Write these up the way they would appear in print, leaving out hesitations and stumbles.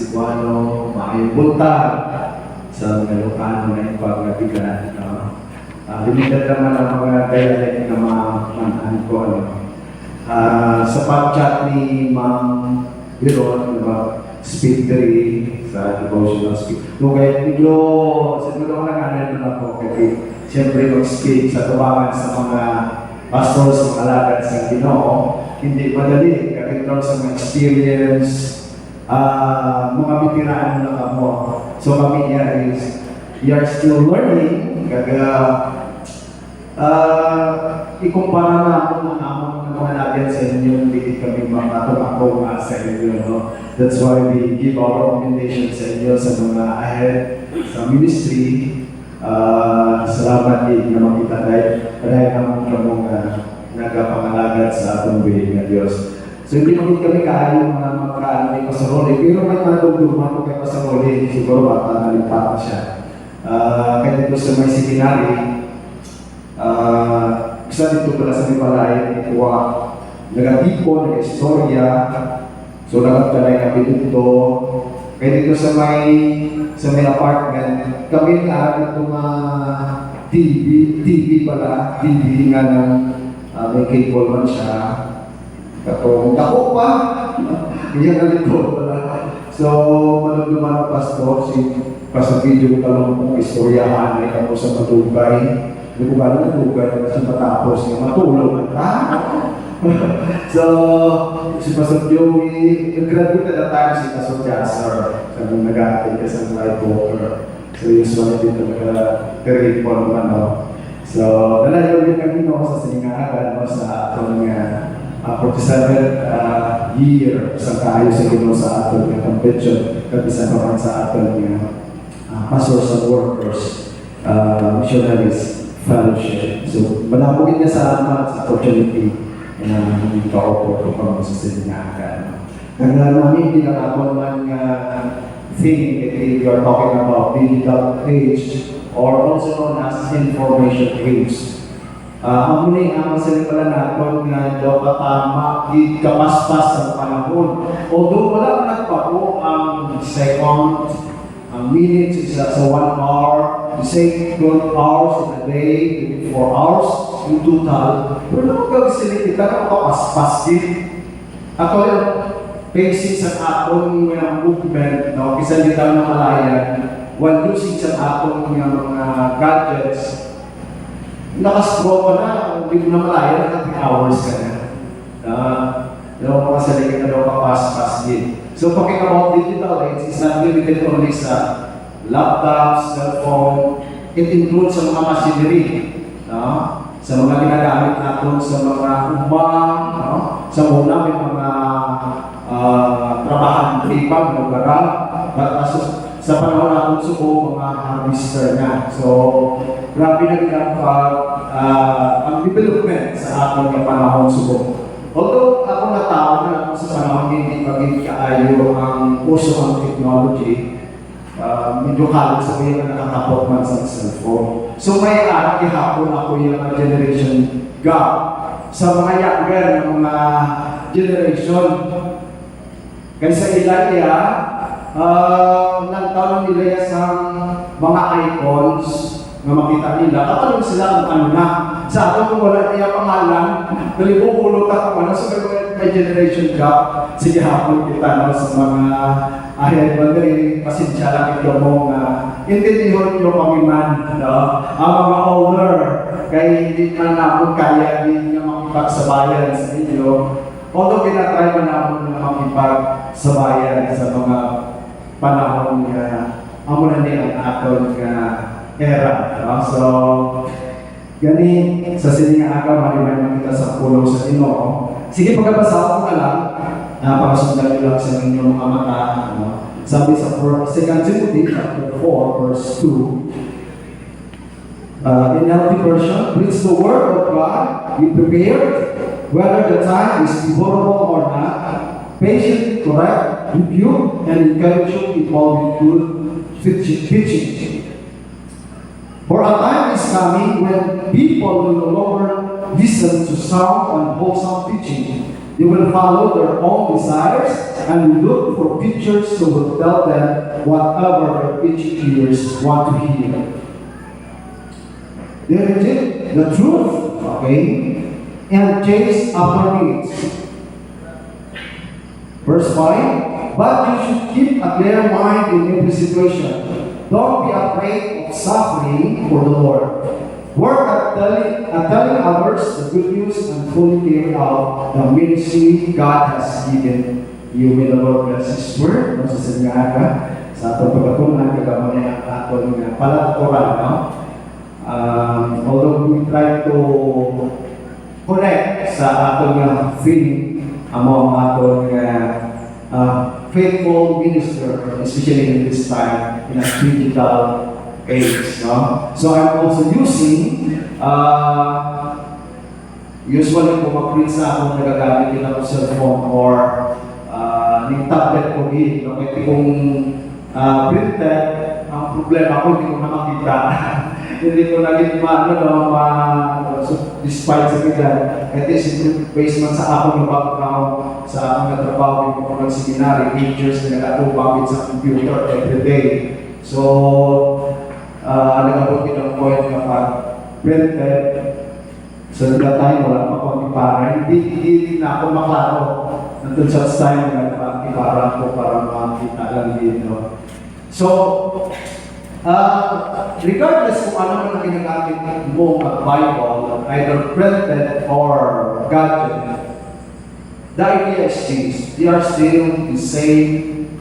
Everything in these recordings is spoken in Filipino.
Cebuano, maayong buntag sa mga Ilocano na ipagabigan. Limited naman ang mga dialect na mamahan ko. Sa pag-chat ni Ma'am Biron, speakery sa devotional speak. Nung kaya medyo, siguro ko nag-anan na ako kasi siyempre mag-speak sa tubangan sa mga pastors, mga alagad sa Ginoo, hindi madali. Kasi sa mga experience, mga bitiraan na ako. So kami niya is, we are still learning. Ikumpara na ako ng mga natin sa inyo, hindi kami makatulako nga sa inyo. No? That's why we give our recommendation sa inyo sa mga ahead sa ministry. Salamat din na makita dahil naman kamong nagapangalagat sa atong buhay ng Diyos. So hindi mo kami kaayon mga magkaan kay Pastor Rolly, pero may madugduman ko kay Pastor Rolly, siguro baka nalipat na siya. Kaya dito sa may seminary, isa dito pala sa Mipalayan, ikuha, nagatipo, nag-istorya, so nagagtalay kami dito. Kaya dito sa may apartment, kami nga itong TV pala, TV nga ng may cable man siya. Katong dako pa, iyan na dito pala. So, managduman ang pastor, sa video ko lang kung istoryahan ay ako sa matugay. Hindi ko ba na matugay kasi matapos niya matulog. So, si Pastor Joey, nag-graduate at that time si Pastor Jasser. Sabi nag-aatin ka sa live walker. So, usually dito nag-teripon naman. So, nalayo din kami sa siningahan sa atong 47th year sa kaayos sa Ginoo sa atong convention kabisa pa sa atong pastors and workers, missionaries, fellowship. So, malapogin niya salamat sa opportunity na ika-offer ko pa sa siningahan. Namin pinakapon man thing if we are talking about digital age or also known as information age. Ang muli ang pala natin nga daw katama, kapaspas sa panahon. Although wala nagpapo ang second, ang minutes is sa 1 hour, you say 12 hours in a day, 24 hours in total. Pero naman gagawin kita na kapaspas din. Ako yung basic sa atong movement, no? Kisa di tayo nakalayan, while using sa atong mga gadgets, nakascroll ka na, hindi mo na malaya, na 3 hours ka na. Daw makasalikin na daw kapas-pas din. So talking about digital age, it's not limited only sa laptops, cellphone, it includes sa mga machinery, sa mga ginagamit natin sa mga umang, sa una may mga trabahan tripag, lugaran, sa panahon natin suko, mga harvester na. So, grabe na ginagawa ang development sa atong panahon suko. Although ako natao na ako sa panahon hindi pagiging kaayo ang uso ng technology, medyo halos sabihin na nakakapot man sa cellphone. So, may ihapon ako yung generation gap sa mga younger ng mga generation. Kasi sa ilaya, nagtanong nila sa mga icons na makita nila. Katanong sila kung ano na. Sa akin kung wala niya pangalan, nalibubulot ako sa may generation gap. Sige hapon kita sa mga ahead bandari, pasensya lang ito mo na intindihon nyo kami man. Ang mga owner, kaya hindi man namin kaya din niya makipagsabayan sa inyo. Although pinatry man namin na makipagsabayan sa mga panahon nga amo na niya ang aton era. So, gani sa sininga aga mariman kita sa pulo sa Ginoo. Sige, pagkabasa ko na lang, pakasundan nyo lang sa inyong mga mata. Sabi sa 2 Timothy chapter 4, verse 2, in healthy version, preach the word of God, be prepared, whether the time is favorable or not, patiently correct, rebuke, and encourage people with good teaching. For a time is coming when people will no longer listen to sound and wholesome teaching. They will follow their own desires and look for teachers who will tell them whatever their itchy ears want to hear. They reject the truth, okay, and chase after needs. Verse 5, but you should keep a clear mind in every situation. Don't be afraid of suffering for the Lord. Work at telling others the good news and fully carry out the ministry God has given you. May the Lord bless His word. No, sa singaga, sa atong pagkatunan, kagamay ang atong palaturan, no? Although we try to connect sa atong feeling among atong faithful minister, especially in this time, in a digital age. No? So I'm also using, usually kung mag-print sa akong nagagamit din ako cellphone or yung tablet ko din. No? Kaya kung printed, ang problema ko hindi ko na makita. Hindi ko naging so despite sa kita, at least based man sa akong background, sa akong natrabaho, yung mga seminary, 8 years na nakatubakit sa computer every day. So, nagabot din ang point kapag printed, so that time wala pa akong ipara, hindi na ako maklaro. Until such time na ipara ko para makita lang din. No? So, regardless kung ano man ang ginagamit mo at Bible, either printed or gadget, the idea is changed. They are still the same.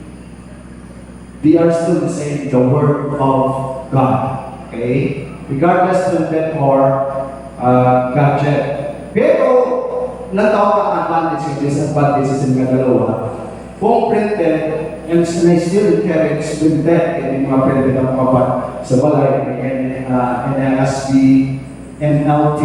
They are still the same, the Word of God. Okay? Regardless printed or gadget. Pero, nataw ka advantages and disadvantages in mga dalawa. Kung printed, and I still encourage printed, yung mga printed ang mga sa balay, NLSB, NLT,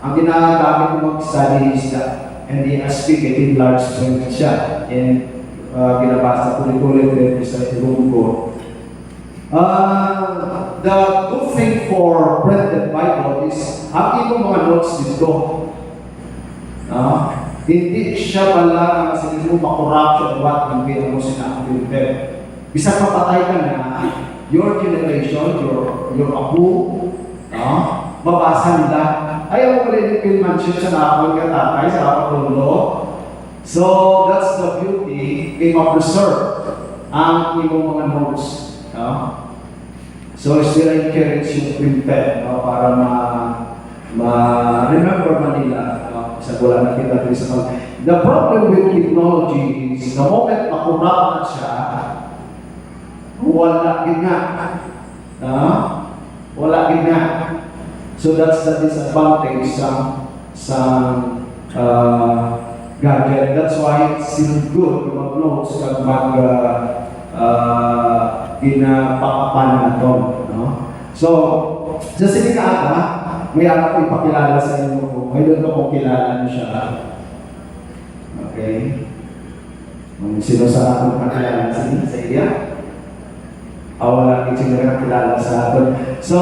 ang ginagamit ng mag-study is that NLSB, getting large print siya, and ginabasa ulit-ulit din sa room ko. The good thing for printed Bible is, ang ibang mga notes dito, hindi siya pala kasi hindi mo makoruption what yung pera mo sinakapilipin. Bisa mapatay ka na, your generation, your apo, mabasa nila. Ayaw mo pala yung pinmansion sa nakapag katatay, sa nakapag lolo. So, that's the beauty, may ma-preserve ang ibang mga notes. So, still encourage yung printed para ma-remember Manila. Sa wala na kita rin sa mga. The problem with technology is the moment makurap siya, wala gina. Wala gina. So that's the disadvantage sa gadget. That's why it's still good to mag-notes kag ginapakapan na ito. So, sa sinikata, may anak ko ipakilala sa inyo ko. Ngayon ko kilala niyo siya. Okay? Sino sa akin pakilala sa iya? Wala din sino nakakilala sa akin. So,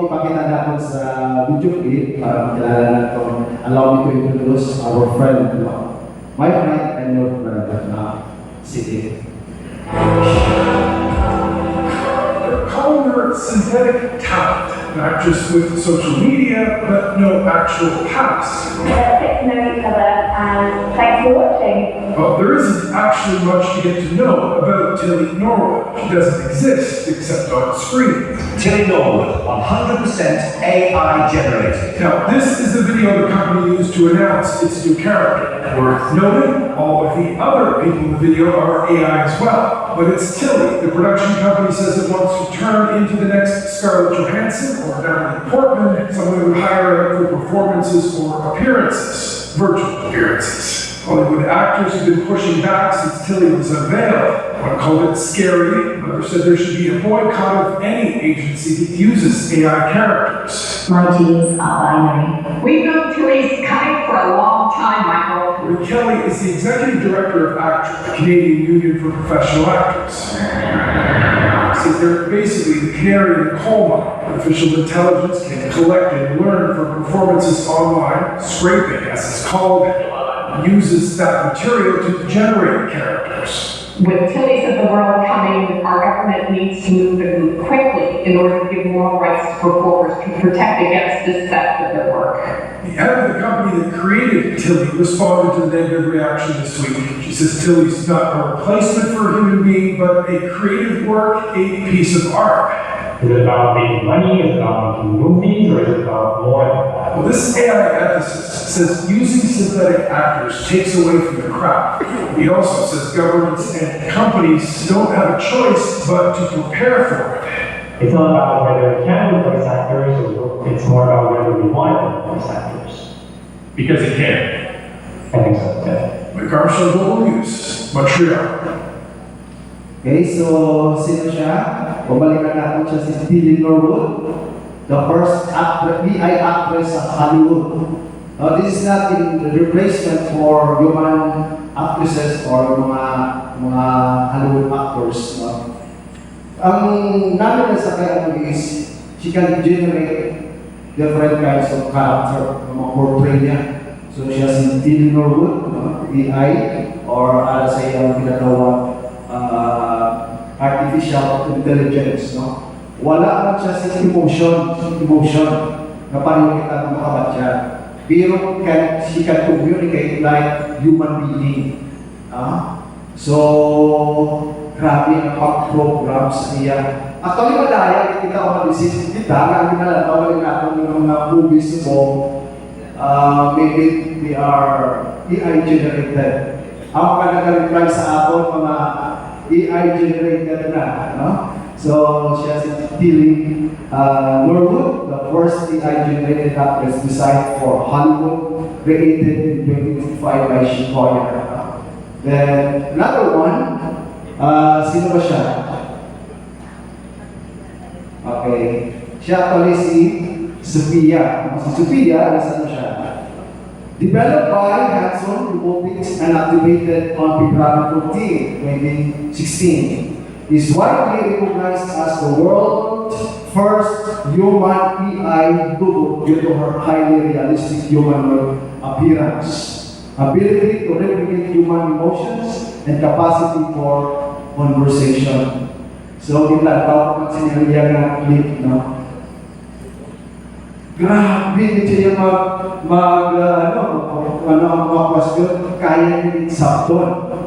ipakita natin sa video clip para makilala natin. Allow me to introduce our friend. My friend and your friend na si calling her synthetic talent, not just with social media, but no actual past. Get to know each other, and thanks for watching. There isn't actually much to get to know about Tilly Norwood. She doesn't exist except on screen. Tilly Norwood, 100% AI generated. Now, this is the video the company used to announce its new character. Worth noting, all of the other people in the video are AI as well. But it's Tilly. The production company says it wants to turn into the next Scarlett Johansson or Natalie Portman, someone who would hire her for performances or appearances, virtual appearances. Hollywood actors have been pushing back since Tilly was unveiled. One called it scary, others said there should be a boycott of any agency that uses AI characters. My genes are binary. We've known Tilly's coming for a long time, Michael. Rick Kelly is the executive director of ACTRA, the Canadian Union for Professional Actors. So they're basically the canary in the coal mine. Artificial intelligence can collect and learn from performances online, scraping, as it's called. uses that material to generate characters. With Tillys of the world coming, our government needs to move and move quickly in order to give moral rights to performers to protect against this theft of their work. The head of the company that created Tilly responded to the negative reaction this week. She says Tilly's not a replacement for a human being, but a creative work, a piece of art. Is it about making money? Is it about making movies? Or is it about more than that? Well, this AI ethicist says using synthetic actors takes away from the craft. He also says governments and companies don't have a choice but to prepare for it. It's not about whether it can replace actors, or it's more about whether we want it to replace actors. Because it can. I think so, yeah. Mike Armstrong, Global News, Montreal. Okay, so sino siya? Pabalikan natin siya si Tilly Norwood, the first AI actress sa Hollywood. This is not in the replacement for human actresses or mga Hollywood actors. No? Ang namin na sa kaya is, she can generate different kinds of character, mga portray niya. So siya si Tilly Norwood, AI, or sa iyang ginagawa artificial intelligence, no? Wala man siya sa emotion na paano kita ng mga batya. Pero she can communicate like human being. So, grabe ang pag-program sa iya. Actually, madaya, kita ko mag-isip, kita, ang ginalatawarin natin ng mga movies mo, maybe they are AI generated. Ang pagkakalit sa aton, mga AI generated na, no? So, siya si Tilly Norwood, the first AI generated actress designed for Hollywood, created in 2025 by Shibuya. Then, another one, sino ba siya? Okay. Siya actually si Sophia. Si Sophia, ano siya? Developed by Hanson Robotics and activated on February 14, 2016, is widely recognized as the world's first human AI robot due to her highly realistic humanoid appearance, ability to replicate human emotions, and capacity for conversation. So, ilan pa siniliya na clip, no? Grabe, hindi siya question, kaya nyo sakton.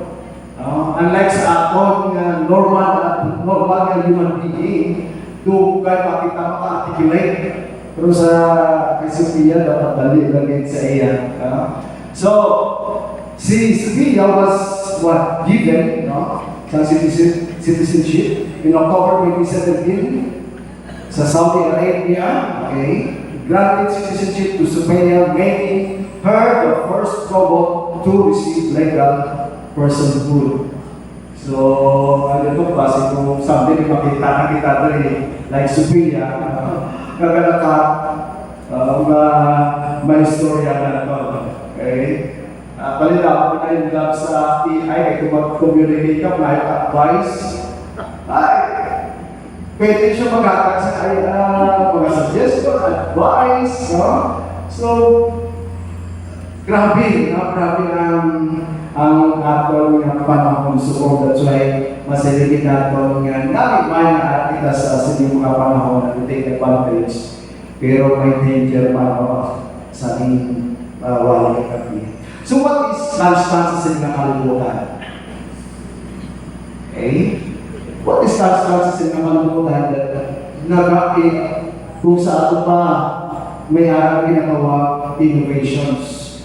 Unlike sa aton, normal na human being, to kaya makita maka-articulate. Pero sa kay Sophia, dapat dali sa iya. So, si Sophia was given sa citizenship in October 2017 sa Saudi Arabia, okay? Granted citizenship to Sophia, making her the first robot to receive legal personhood. So, ano ito kasi kung sabi ni makita na kita rin, like Sophia, kagalaka, may istorya na ito. Okay? Palila ako na yung lab sa AI, kung mag-communicate ka, may advice. Pwede siya mag-atak sa mga suggestion, advice, no? So, grabe ang atong panahon. So, that's why masilipin natin nga namin na kita sa sining mga panahon na take advantage. Pero may danger pa sa ating walang kakapi. So, what is circumstances in nakalimutan? Okay? What is circumstances in nakalimutan that kung sa ato pa may ginagawa innovations.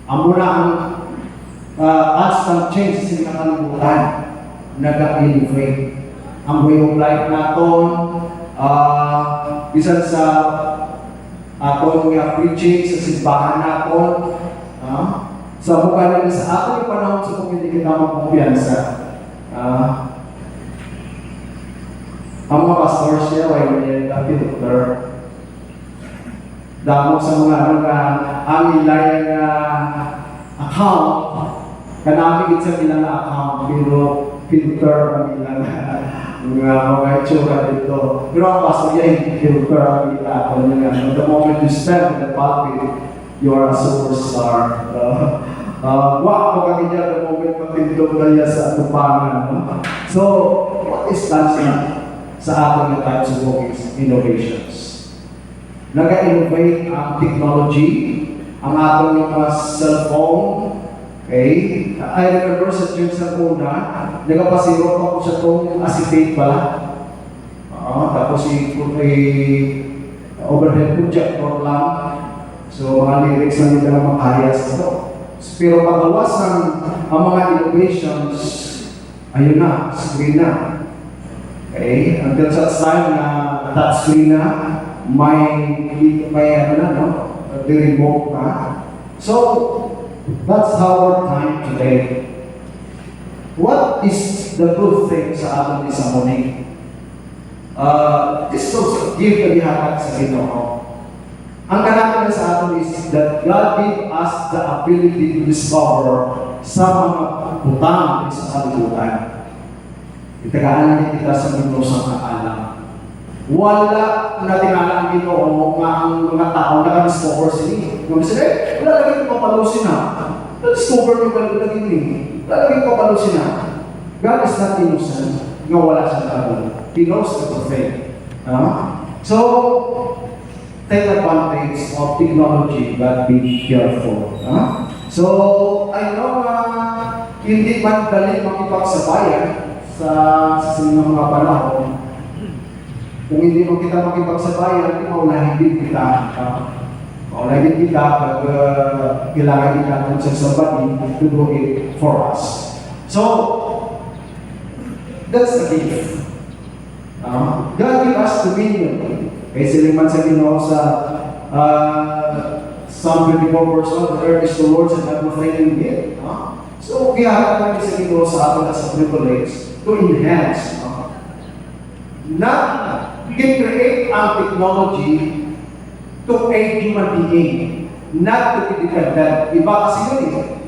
Ang muna ang constant changes in nakalimutan nag-innovate. Ang way of life natin, bisan sa aton nga preaching sa simbahan natin, sa mukha nila sa ating panahon sa kung hindi kita magkumpiyansa. Ang mga pastors niya, ay filter. Damo sa mga ang ilayang account, kanamigit sa ilang account, pero filter ang ilang mga itsura dito. Pero ang pastor niya, hindi filter ang ilang. The moment you step in the pulpit, you are a superstar. Wa ko kami dyan the moment matindog kaya sa tupangan. No? So, what is that sa ating types of innovations? Nag-innovate ang technology, ang atong mga cellphone. Okay? I remember sa church sa una, nagapasiro pa ko sa itong acetate pala. Tapos overhead projector lang. So, mga lyrics na nila lang makahayas ito. Pero pagawas ang mga innovations, ayun na, screen na. Okay? Until such time na touch screen na, may ano na, no? The remote na. So, that's our time today. What is the good thing sa ating isang morning? This is also give the bihatag sa Ginoo. Ang kanatan sa atin is that God gave us the ability to discover sa mga butang sa kalibutan. Itagaan natin kita sa Ginoo sa kaalam. Wala natin alam Ginoo nga ang mga tao naka-discover sila. Kung sila, wala lagi papalusin na. Na-discover nyo ka lagi ni. Wala lagi papalusin na. God is not innocent. Nga wala siya nakagawa. He knows everything. So, take advantage of technology, but be careful. So, I know hindi man dali makipagsabayan sa mga panahon. Kung hindi mo kita makipagsabayan, maulahin din kita. Maulahin din kita pag kailangan din natin sa somebody to do it for us. So, that's the gift. God give us dominion. Kaya siliman sa Ginoo sa Psalm 24 verse 1, the earth is the Lord's and everything in it. So, giharap natin sa Ginoo sa atin as a privilege to enhance. Not can create ang technology to aid human being, not to be dependent. Iba kasi yun eh.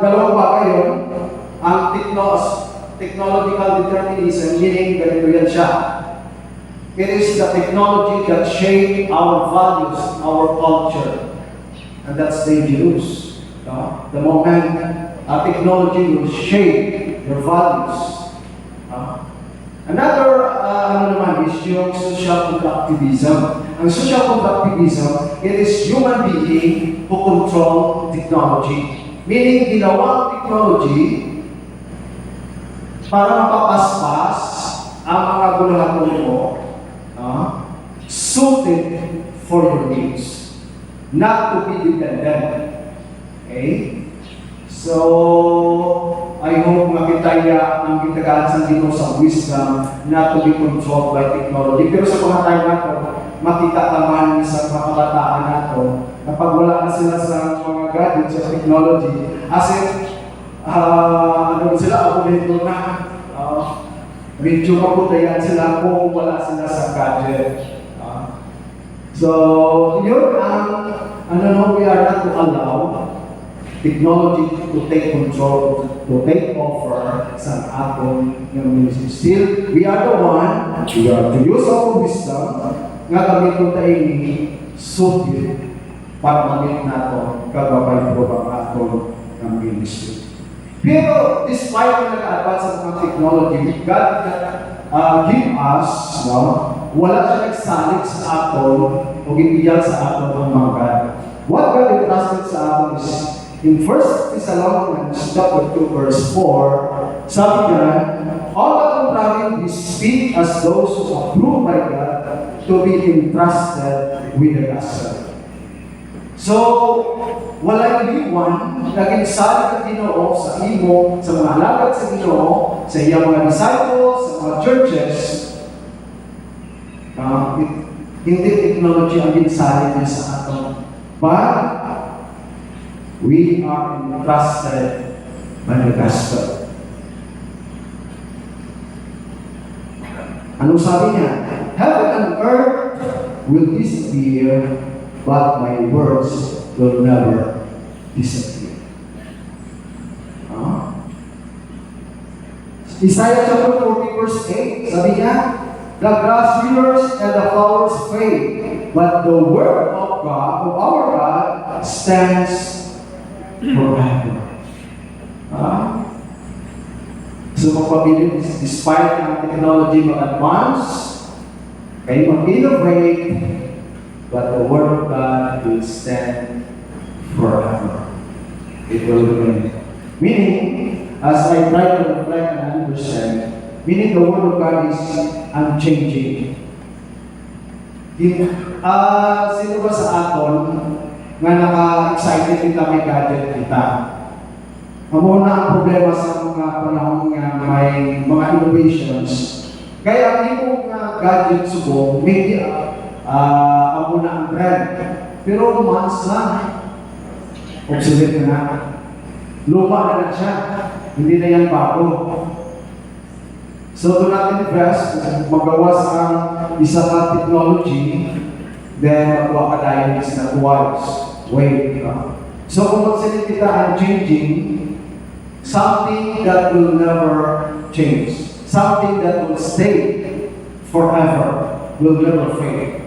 Dalawang bagay yun. Ang technological determinism, meaning ganito yan siya. It is the technology that shape our values, our culture. And that's dangerous. The moment technology will shape your values. Another naman is yung social productivism. Ang social productivism, it is human being who control technology. Meaning, ginawa ang technology para mapapaspas ang mga gulahan mo suited for your needs, not to be dependent. Okay? So, I hope makita niya ang gitagaan sa Ginoo sa wisdom not to be controlled by technology. Pero sa mga time nato, makita naman sa mga kabataan nato, kapag wala na sila sa mga gadgets sa technology, as if, sila, abulito na, medyo maputayan sila kung wala sila sa gadget. So, yun ang, we are not to allow technology to take control, to take over sa ating ministry. Still, we are the one, we are to use our wisdom, nga gamitin tayo ni suited para mamit nato kagabay po ang atong ministry. Pero, despite ang nag-advance sa mga technology, God give us, wala siya nagsalit sa aton o gibigyan sa aton ang mga God. What God entrusted sa aton is in 1 Thessalonians chapter 2 verse 4, sabi niya, on the contrary, we speak as those who are approved by God to be entrusted with the gospel. So, wala yung iwan, naging salit ang Ginoo sa imo, sa mga alagad sa Ginoo, sa iyang mga disciples, sa mga churches. Hindi technology ang ginsalit niya sa aton. But, we are entrusted by the gospel. Anong sabi niya? Heaven and earth will disappear, but my words will never disappear. Isaiah chapter 40 verse 8, sabi niya, the grass withers and the flowers fade, but the word of God, of our God, stands forever. So magpabilib, despite ang technology mag-advance, kayo mag-innovate, but the Word of God will stand forever. It will remain. Meaning, as I try to reflect and understand, meaning the Word of God is unchanging. Sino ba sa aton nga naka-excited kita may gadget kita? Amo na ang problema sa mga panahon nga may mga innovations. Kaya ang imo nga gadget subo, media, amo na ang brand. Pero months lang, obsolete na. Luma na siya. Hindi na yan bago. So do not invest, magawas ang isa ka technology, then magwa ka dahil is not wise. Wait. So kung magsalita kita ang changing, something that will never change, something that will stay forever, will never fade.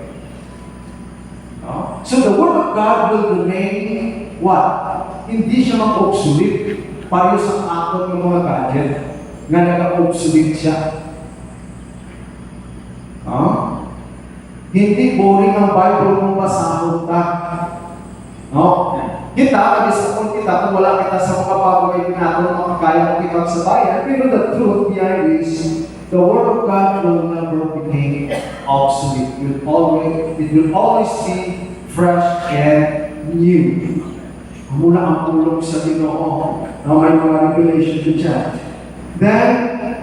So the Word of God will remain what? Hindi siya mag-obsolete. Pareho sa aton ng mga gadget na nag-obsolete siya. Hindi boring ang Bible kung basahon ka. Kita, kabisapon kita kung wala kita sa mga bagay natin makakaya kong ipag sa bayan. Pero the truth behind is, the Word of God will never become obsolete. It will always be fresh and new. Muna ang tulong sa Ginoo na may mga revelation to chat. Then,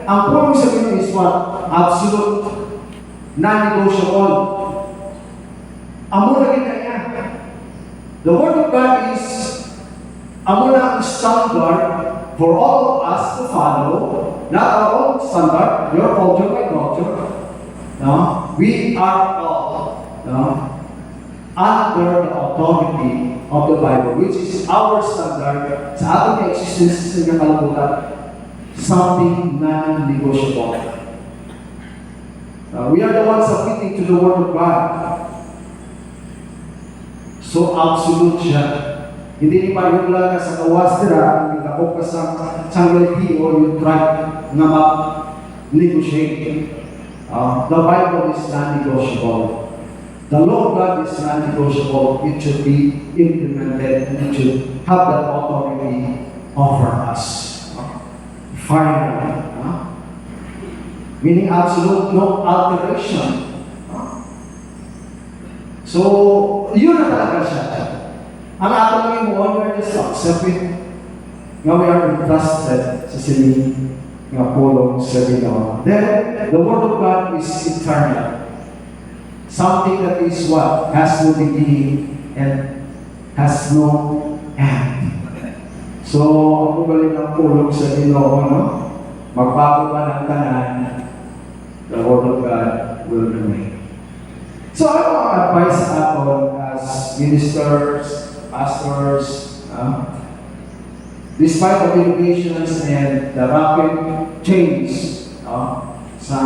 ang tulong sa Ginoo is what? Absolute, non-negotiable. Amo na ginaya. The Word of God is amo na ang standard for all of us to follow. Not our own standard, your culture, my culture. No? We are all under the authority of the Bible, which is our standard sa ating existence sa kalabutan, something non-negotiable. We are the ones submitting to the Word of God. So absolute siya. Hindi ni pareho lang sa kawas nila, hindi ka ka sa sangaliti o you try na ma-negotiate. The Bible is non-negotiable. The law of God is non-negotiable. It should be implemented and it should have that authority over us. Finally. Meaning absolute, no alteration. So, yun na talaga siya. Ang ato lang yung we are just accepting nga we are entrusted sa sini nga pulong sa Ginoo. Then, the Word of God is eternal. Something that is what? Has no beginning and has no end. So, ako galing ang pulong sa Ginoo, no? Magbago pa ng tanan, the Word of God will remain. So, ano ang advice sa aton as ministers, pastors, despite of innovations and the rapid change sa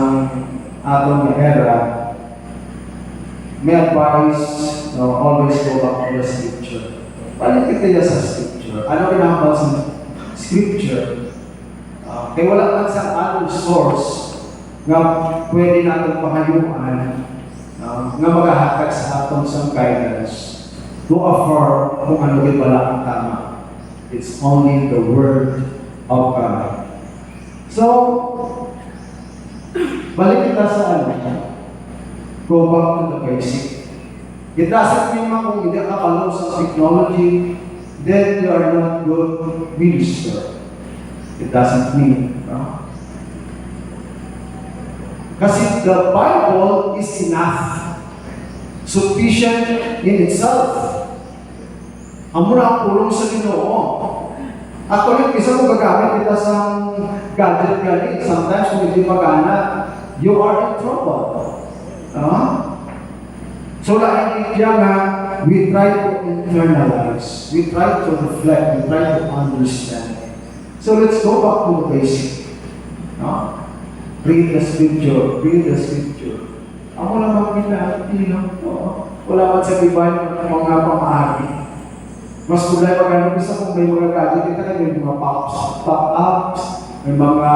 aton na era, may advice, always go back to the Scripture. Balik kita sa Scripture. Ano pinakabal sa Scripture? Kaya wala lang sa other source nga pwede natin pahayuan nga maghahatag sa aton sa guidance to affirm kung ano yung wala ang tama. It's only the Word of God. So, balik kita sa ano. Go back to the basic. It doesn't mean kung hindi ka follow sa technology, then you are not good minister. It doesn't mean. Kasi the Bible is enough. Sufficient in itself. Amo na ang pulong sa Ginoo. Actually, isa mo gagamit kita sa gadget gani. Sometimes kung hindi magana, you are in trouble. So like we try to internalize, we try to reflect, we try to understand. So let's go back to the basic. Read the Scripture, read the Scripture. Ako naman pinahati, wala man sa Bible ng mga pamahagi. Mas problema ka nung isa kung may mga gadget dito na may mga pop-ups, may mga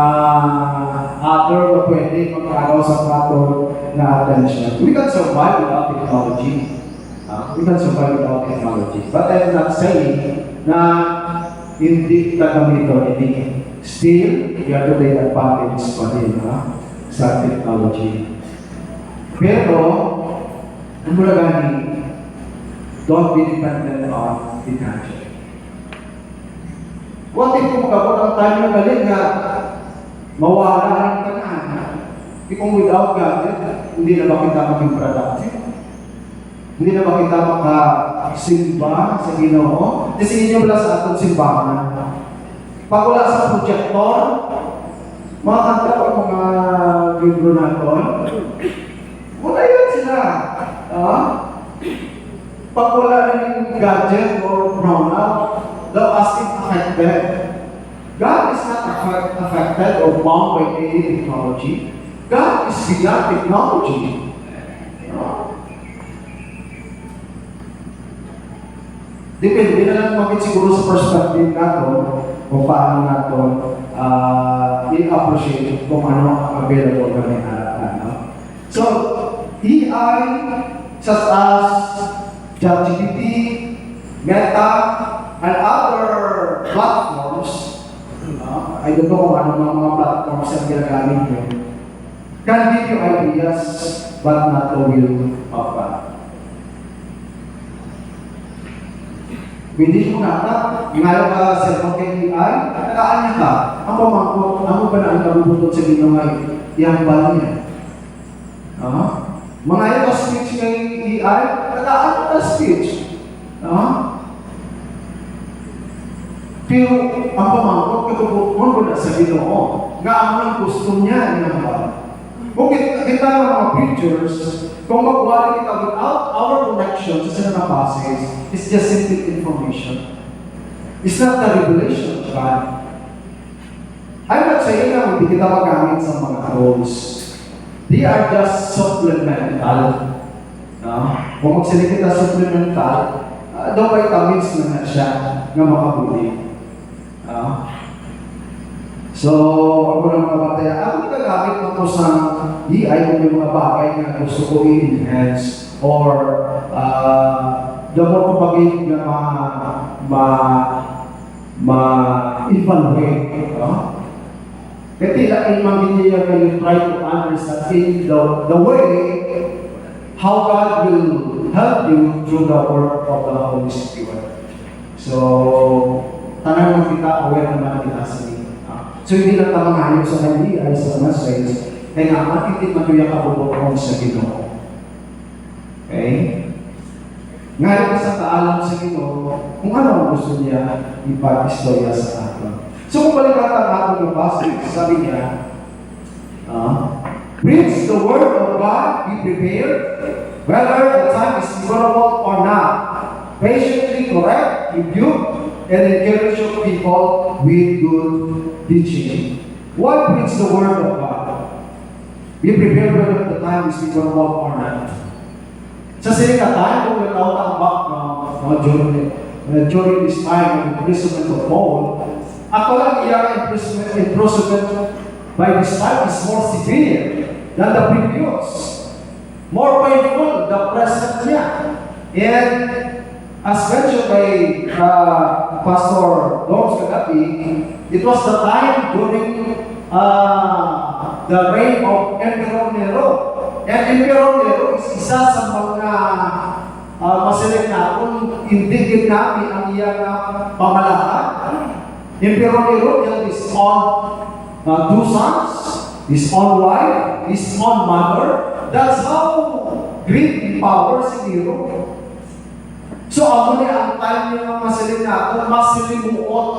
hacker na pwede magkagaw sa platform na attention. We can survive without technology. We can survive without technology. But I'm not saying na hindi gagamitin hindi. Still, you have to take advantage pa rin sa technology. Pero, ang mulagani, don't be dependent on the gadget. What if kung magkabot ang time na galing nga mawala ang tanan? Kung without gadget, hindi na ba kita maging productive? Hindi na ba kita makasimba sa Ginoo? Kasi inyo wala sa atong simbahan. Pag wala sa projector, mga kanta o mga libro natin, wala yan sila. Pag wala na yung gadget or brownout, they'll ask it affected. God is not affected or bound by any technology. God is beyond technology. Depende na lang maging siguro sa perspective natin kung paano natin i-appreciate kung ano ang available na may harap. So, AI, such as ChatGPT, Meta, and other platforms, I don't know kung ano mga platforms ang ginagamit nyo, can give you ideas but not the will of God. Hindi mo nata, ngayon ka cellphone kay AI, tagaan niya ka. Ang pamangkot, ano ba na ang kabubutot sa ginaway? Yang ba niya? Mga ito speech kay AI, tagaan ka speech. Pero ang pamangkot, kabubutot mo na sa ginoo. Nga ang ang gusto niya, yang ba? Kung kita ng mga pictures, kung magwari kita without our connection sa sila na passage, it's just simple information. It's not the revelation of God. I'm not saying na hindi kita magamit sa mga tools. They are just supplemental. Kung magsalita kita supplemental, daw vitamins na siya na makabuli. So, ako ng mga bataya, ako nagagamit mo ito sa AI kung may mga bagay na gusto ko i-enhance or the more kapagin na ma-evaluate. Kaya tila imagine niya kayo try to understand the way how God will help you through the work of the Holy Spirit. So, tanang mo kita, aware naman kita sa dito. So, hindi lang tamangayon sa hindi ay sa message, kaya nga, matitip na ito yung kabubuton sa Ginoo. Okay? Ngayon ka sa kaalam sa Ginoo, kung ano ang gusto niya ipag-istorya sa atin. So, kung balikan ang ating yung passage, sabi niya, preach the word of God, be prepared, whether the time is favorable or not. Patiently correct, rebuke, and encourage your people with good teaching. Why preach the word of God? Be prepared whether the time is favorable or not. Sa sining time, kung nagkaw ang background during this time of imprisonment of Paul, ako lang iyang imprisonment by this time is more severe than the previous. More painful, the present niya. And as mentioned by Pastor Doms kagabi, it was the time during the reign of Emperor Nero. And Emperor Nero is isa sa mga masilig na kung hindi ginami ang iyang pamalakan. Emperor Nero had his own two sons, his own wife, his own mother. That's how great in power si Nero. So, ako niya ang time niya masilig na kung masilimuot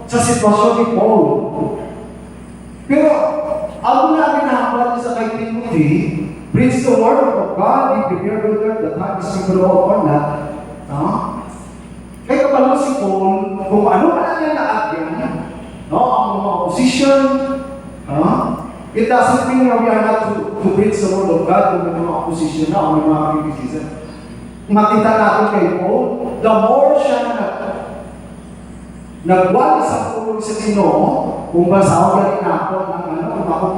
sa sitwasyon ni Paul. Pero, ako na ginahambal niya sa kay Timothy, preach the word of God, be prepared whether the time is favorable or not. Kaya kapalo si Paul, kung ano ka na niya naagyan, ang mga opposition, it doesn't mean na we are not to preach the word of God kung may mga opposition na o may mga criticism. Makita natin kay Paul, the more siya Nagwali sa tulong sa Ginoo, kung basawag yan ako ng kung ako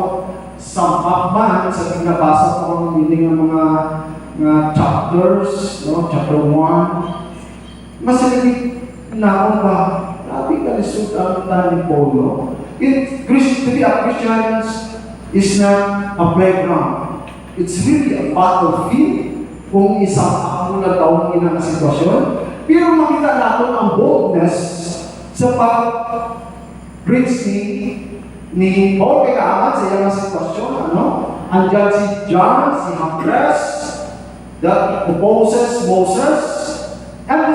sampak man sa pinabasa ko ang meaning ng mga chapters, no? Chapter 1. Masalit na ako ba? Grabe ka lisod ang tani Polo. To be a Christian is not a playground. It's really a battlefield kung isang ako na taong inang sitwasyon. Pero makita natin ang boldness sa pag-preach ni Paul kay kaaman sa iyang sitwasyon. Andiyan si John, si Andres, that opposes Moses. And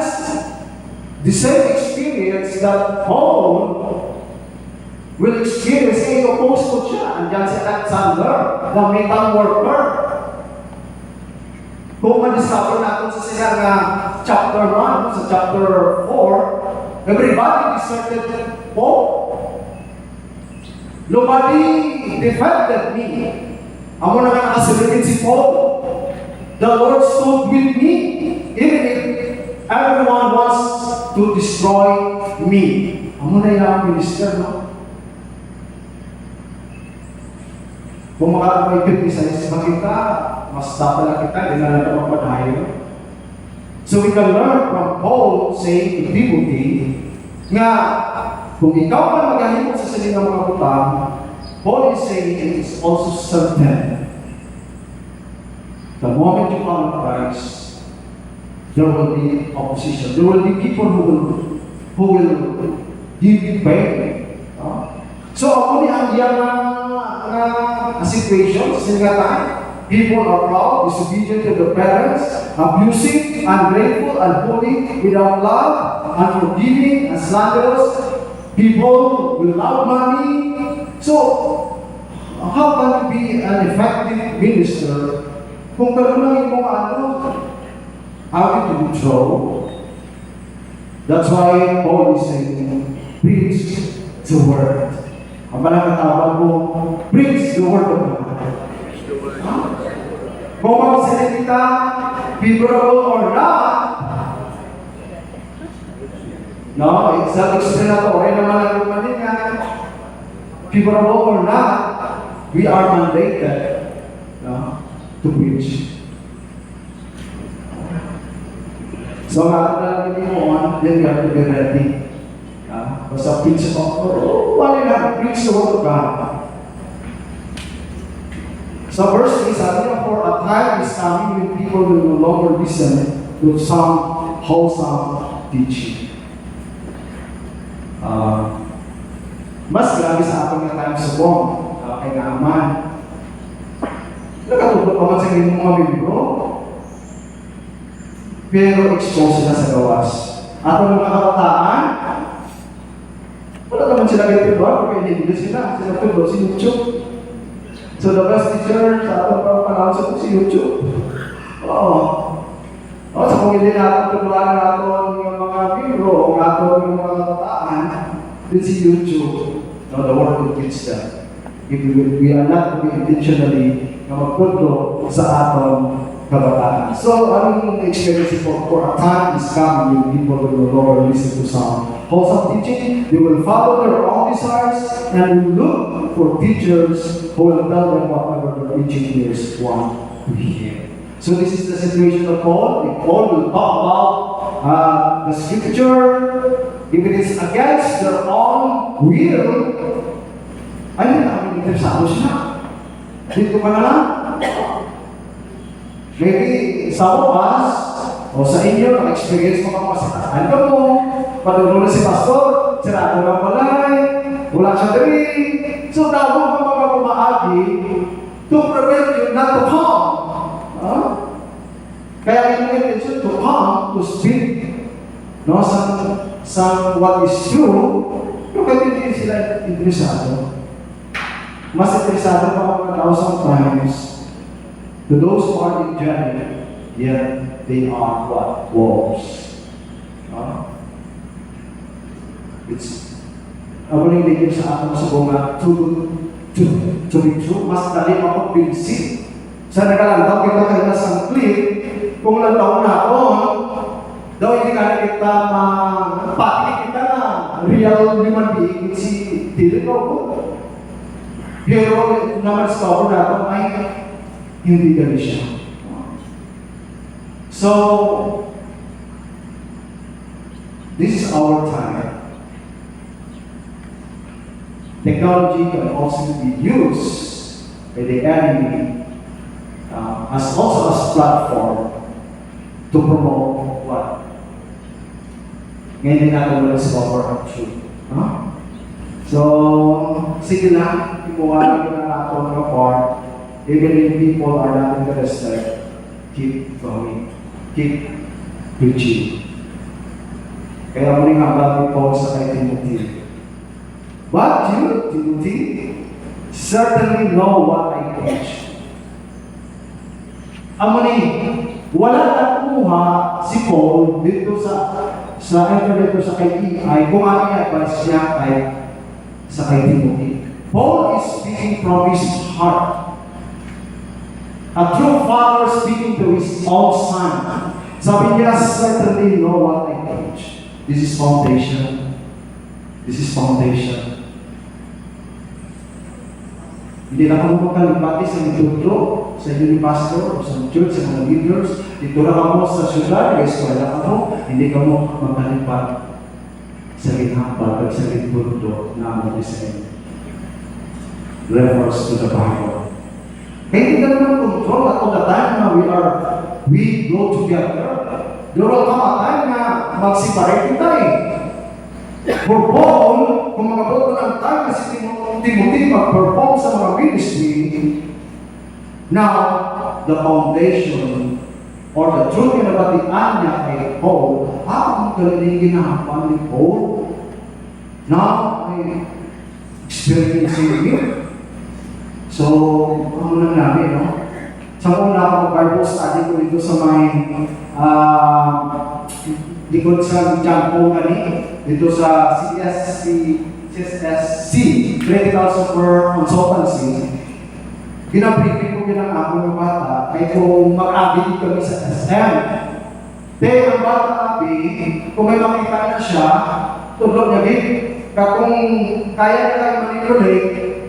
the same experience that Paul will experience, oppose ko siya. Andiyan si Alexander, the metal worker. Kung ma-discover natin sa silang chapter 1, sa chapter 4, everybody deserted Paul. Nobody defended me. Ako na nga nakasilipin si Paul. The Lord stood with me, even if everyone wants to destroy me. Ako na yung minister, no? Kung makakapag-criticize pa kita, mas tapala kita, di na natin mapadayo. So we can learn from Paul saying to Timothy, nga, kung ikaw man magahimot sa siling mga butang, Paul is saying it is also certain. The moment you come to Christ, there will be opposition. There will be people who will give you pain. So ako ni ang iyang situation sa singatan. People are proud, disobedient to their parents, abusive, ungrateful, unholy, without love, unforgiving, and slanderous. People will love money. So, how can you be an effective minister kung gano'n lang yung how to control? That's why Paul is saying, preach the word. Ang palakatawag mo, preach the word of God. Kung magsalita kita, favorable or not, no, it's self-explanatory naman ang lumanin nga. Favorable or not, we are mandated to preach. So, natin mo, then we have to be ready. Basta preach wala na, preach the word of God. So verse 3, sabi niya, for a time is coming when people will no longer listen to some wholesome teaching. Mas grabe sa ating nga time sa bong, kay Naaman. Nakatulog pa man sa inyong mga libro, pero expose sila sa gawas. At ang mga kabataan, wala naman sila ganito ba? Porque hindi sila tulo si YouTube. So the best teacher sa atong panahon sa si YouTube. Sa kung hindi natin tuturuan natin yung mga libro, natin yung mga kabataan, din si YouTube. The Word will teach them. If we are not to be intentionally na magpunto sa atong kabataan. So, anong experience for a time is coming when people will no longer listen to some wholesome teaching. They will follow their own desires and will look for teachers who will tell them whatever the preaching ears want to hear. So this is the situation of Paul. If Paul will talk about the scripture, if it is against their own will, ay hindi namin interesado siya. Dito ka na lang. Maybe sa oras o sa inyo, na-experience mo kang masakatan ka mo, padulo na si pastor, sirado ng balay, wala siya diri. So, dapat mo mga pumaagi to prevent you not to come. Kaya yung intention to come, to speak, no, sa what is true, yung hindi sila interesado. Mas interesado pa mga tao sometimes to those who are in genuine, yet they are what? Wolves. It's ako rin ligid sa akin sa bunga to be true, mas dali ako pinsi. Sa nagalantaw kita kayo na sa clip, kung lang taon na ako, daw hindi ka na kita pati kita na real human being si Tito Robo. Pero naman sa tao natin ay hindi ganun siya. So, this is our time. Technology can also be used by the enemy as also as platform to promote what? Ngayon din natin wala sa power of truth. So, sige lang, imuwanan ko na natin ang report. Even if people are not interested, keep going. Keep preaching. Kaya muli nga bago po sa kay Timothy. But you, Timothy, certainly know what I teach. Amuni, wala nakuha si Paul dito sa internet o sa kay EI kung ano yung advice niya sa kay Timothy. Paul is speaking from his heart. A true father speaking to his own son. Sabi niya, certainly know what I teach. This is foundation. This is foundation. Hindi na kamo magkalipati sa intutro, sa inyo ni pastor, o sa church, sa mga leaders. Dito na kamo sa syudad, sa eskwela kamo, hindi kamo magkalipat sa ginhampal at sa intutro na mo sa inyo. Refers to the Bible. Kaya hindi naman control at all the time na we go together. There will come a time na mag-separate tayo. For Paul, kung magabot ko ng time na si Timothy mag-perform sa mga ministry, now, the foundation or the truth na batian niya kay Paul, ang galing ginahapan ni Paul, now, I experiencing it. So, ano lang namin, no? Sa una ako Bible study ko dito sa may likod sa Jampo kani, dito sa CSSC, Critical Software Consultancy. Pinabriefing ko ng ako ng bata, ay kung mag-abi kami sa SM. Pero ang bata abi, kung may makita na siya, tulog niya din. Kung kaya na tayo manipulate,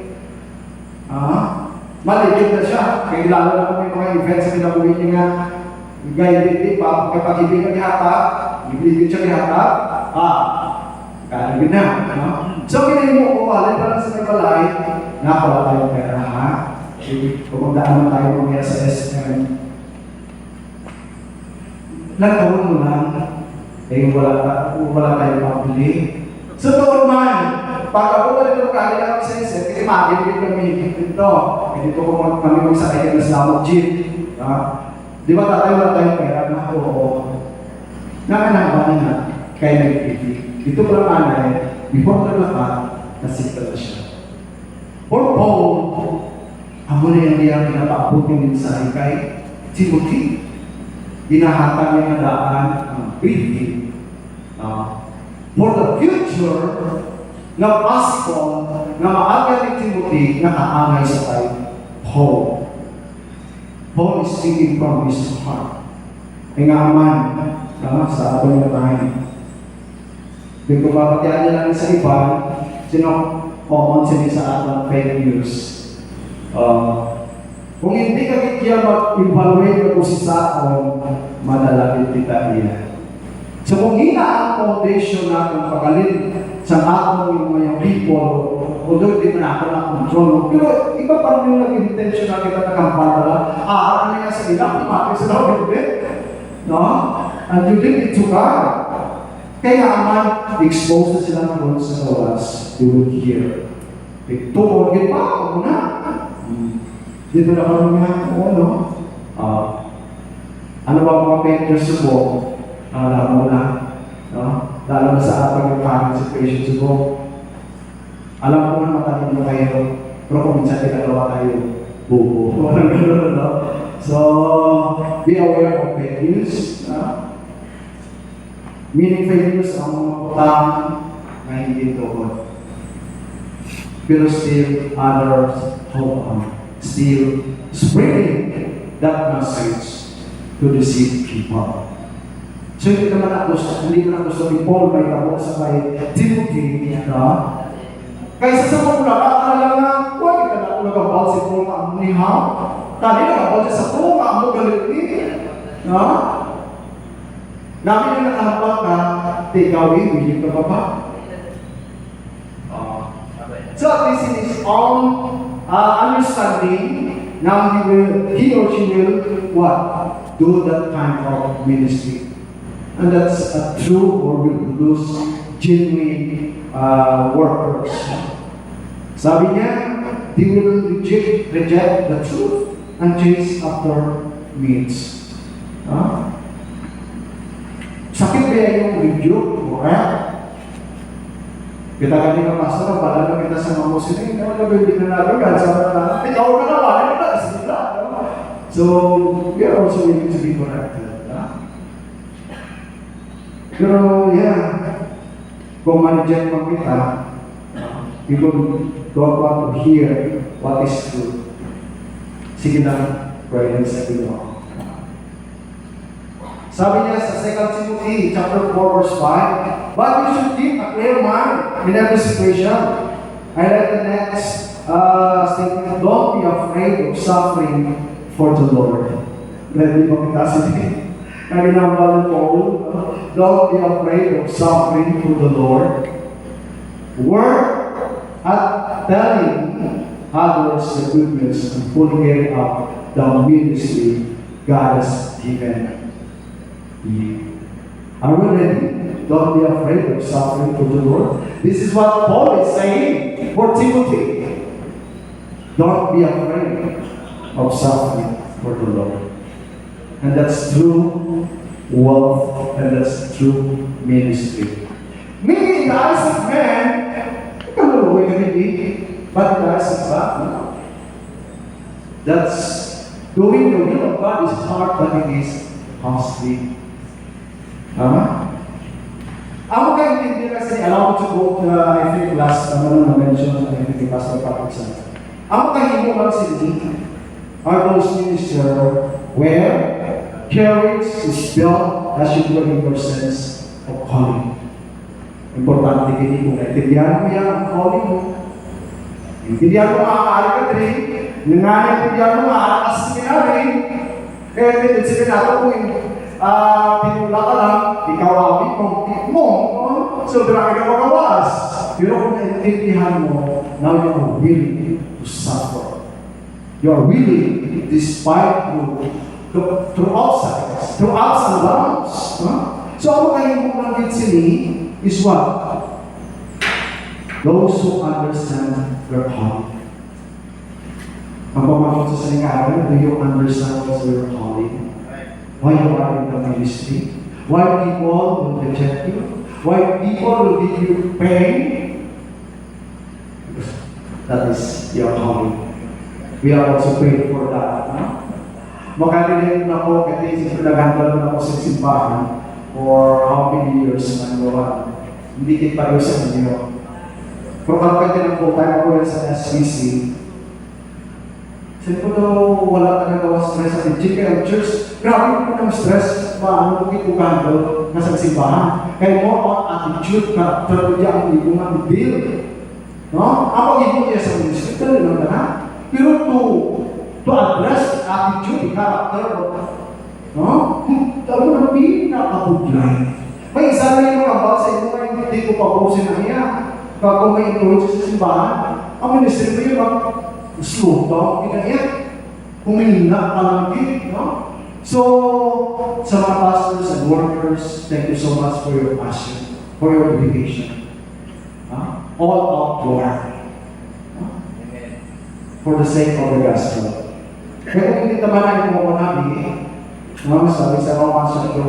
maligid na siya. Kaya lalo na kung may mga events na pinabuhin niya nga, gaya din pa, kapag ibig ni hata, ibigin siya ni hata, kaligid na. So, kinahin mo, alin pa lang sa may balay, nakawala tayong pera, ha? Kung daan tayo mamaya sa SM, nagtawin mo lang, wala tayong mabili. So, doon man, pag ako wala nito kali lang sa SM, kasi mag-ibig kami dito. Dito ko kami magsakay ng Islamok jeep. Di ba tatay wala tayong pera na oo. Nakanabanan na kaya nag-ibig. Dito pa lang anay, before na lahat, nasita na siya. For Paul, amo na yung niyang pinapaabot yung mensahe kay Timothy. Ginahatag niya na daan ang briefing for the future na possible na maaga ni Timothy na kaangay sa kay Paul. Paul is speaking from his heart. Ay nga man, sa ato yung tayo. Kung kumapatihan niya lang sa iba, sino common sila sa atong fake news. Kung hindi ka kaya mag-evaluate kung si Saon, madalapit kita niya. So kung hina ang foundation natin pagalit sa atong yung mga people, although hindi mo na ako na-control, pero iba pa rin yung nag-intention na kita nakampala, ano nga sa ilang, kumapit sa loob, no? And you did it to God. Kaya naman, expose na sila doon sa gawas, you will hear. Tukod yun pa, ako na. Dito na kami nga, no? Ano ba mga pictures ko? Alam mo na, no? Lalo na sa ating current situation ko. Alam ko na matalino kayo, pero kung minsan pinagawa tayo, bubo. Walang gano'n, no? So, be aware of fake news. Meaning fake news ang mga putang na hindi tukod. Pero still, others still spreading that message to deceive people. So hindi naman na gusto ni Paul may tabo sa kay Timothy, kaysa sa mga ulaka, nga, huwag ka na nagabal si Paul ka ang nihaw. Tali nagabal siya sa Paul ka ang galit ni. Namin na nakahampak na, tigawin, willing ka ba ba? So at least in his own understanding, now he or she will what? Do that kind of ministry. And that's a true or will produce genuine workers. Sabi niya, they will reject the truth and chase after means. Sakit kaya yung rebuke, correct? Kita kanina pastor, pala na kita sa mga muslim, hindi naman nabibig na nalagan. Sabi na, ikaw ka na, wala na, sila. So, we are also willing to be corrected. Pero, yeah, kung man-reject mo kita, people don't want to hear what is true. Sige na, pray and say, sabi niya sa 2 Timothy chapter 4 verse 5, but you should keep a clear mind in every situation. I read the next statement, don't be afraid of suffering for the Lord. Ready mo kita sige. Naginambal Paul, don't be afraid of suffering for the Lord. Work at telling others the good news and fully carry out the ministry God has given. Are we ready? Don't be afraid of suffering for the Lord. This is what Paul is saying for Timothy. Don't be afraid of suffering for the Lord. And that's true wealth, and that's true ministry. Maybe in the eyes of man, you can know where you be, but in the eyes of God, no. That's doing the will of God is hard, but it is costly. Ako kayo hindi kasi allow to quote, I think last na-mention, I think Pastor Patrick said. Ako kayo hindi lang sila are those ministers where courage is built as you grow in your sense of calling. Importante kini kung naintindihan mo yan ang calling mo. Intindihan mo makakaari ka rin. Intindihan mo makakakas seminary. Kaya din seminary kung pinula ka lang, ikaw awit mo. So, grabe ka magawas. Pero kung naintindihan mo, now you are willing to suffer. You are willing, despite through ups and downs. So, ano kayo mong nangit sini is what? Those who understand their calling. Ang pamamang sa salingkaran, do you understand what's your calling? Why you are in the ministry? Why people will reject you? Why people will give you pain? That is your calling. We are also praying for that. Makalimutan ako, kasi naghandle na ako sa simbahan for how many years na gawa. Hindi kita pareho sa inyo. Pero kapag din ang full-time ako sa SBC, sabi ko daw, wala ka nagawa stress sa teaching. Kaya church, grabe ko ng stress. Paano ko kituhandle na sa simbahan? Kaya more on attitude ka, pero diya ang ibong ang deal. No? Ako ibong niya sa ministry, ito rin ang lahat. Pero to address attitude, character, no? Tawag na pinakabudlay. May isa na yung mga sa inyo na hindi ko pabusin na niya. Kung may influence sa simbahan, ang ministry mo yun, slow down, pinaiyak. Humihina ka lang din, no? So, sa mga pastors and workers, thank you so much for your passion, for your dedication. All out work. For the sake of the gospel. Kaya kung hindi naman ay kumuha namin, sabi sa Romans chapter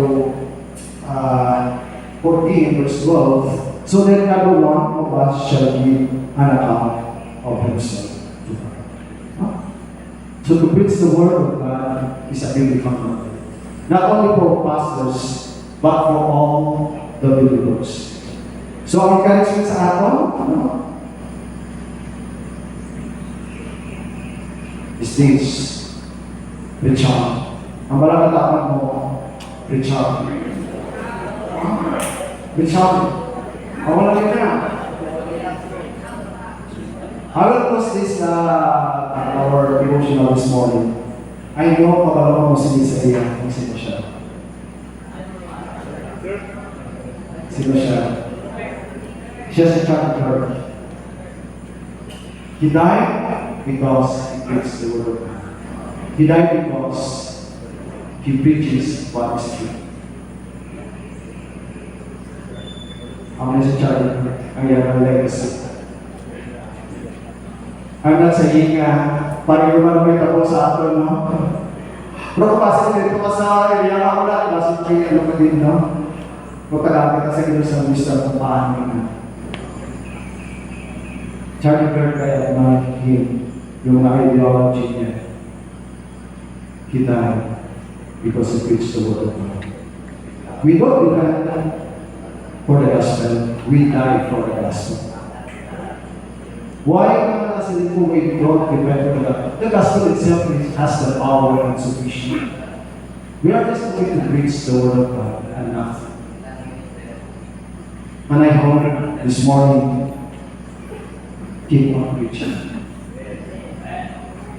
14 verse 12, so that every one of us shall give an account of himself to God. So to preach the word of God is a big comfort. Not only for pastors, but for all the believers. So ang encouragement sa aton, is this, reach out. Ang balakatapan mo, reach out. With shouting. I want to get down. I will post this our devotional this morning. I know kabalawan mo si Isaiah kung sino siya. Sino siya? Siya si Charlie Kirk. He died because he preached the word of God. He died because he preaches what is true. Ang si Charlie Kirk, ang iyang legacy. I'm not saying parang yung may tapos sa atin, no? Pero kapasok dito ka sa area ka wala, kapasok kayo ano ka din, no? Magkagamit ka sa ilo sa wisdom kung paano na. Charlie Kirk kaya him, yung ideology niya. He died because he preached the word of God. We don't die for the gospel, we die for the gospel. Why kasi kung we don't depend on God? The gospel itself has the power and sufficient. We are just going to preach the word of God and nothing. And I hope this morning, keep on preaching.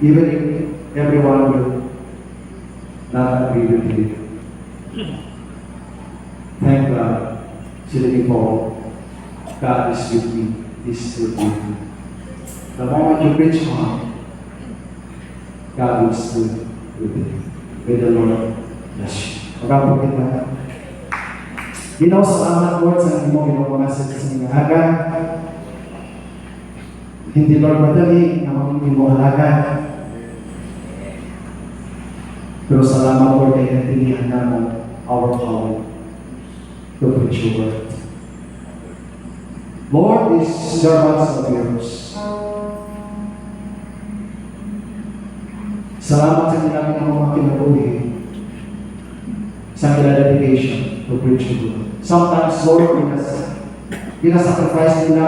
Even if everyone will not agree with you. Thank God, sitting Paul, God is with me, is with me. The moment you preach on, God will still with you. May the Lord bless you. Maraming kita. Ginaw salamat Lord sa imo ginawang message sa mga halaga. Hindi Lord madali na magiging mo halaga. Pero salamat Lord kay natilihan na mo our calling to preach your word. Lord, these servants of yours, salamat sa ginamit ng mga kinabuhi sa kanilang dedication to preach your word. Sometimes, Lord, sacrifice nila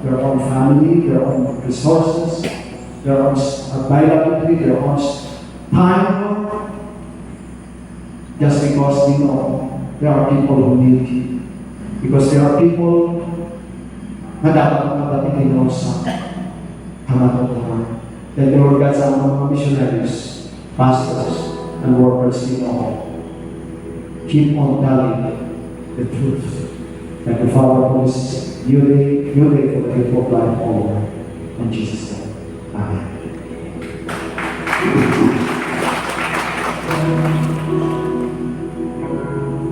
their own family, their own resources, their own availability, their own time, just because we know there are people who need you. Because there are people na dapat madating din sa kamatutuhan. Then the Lord God sa mga missionaries, pastors, and workers we know, keep on telling the truth. And the Father promises new day for the people of life all over. In Jesus' name. Amen.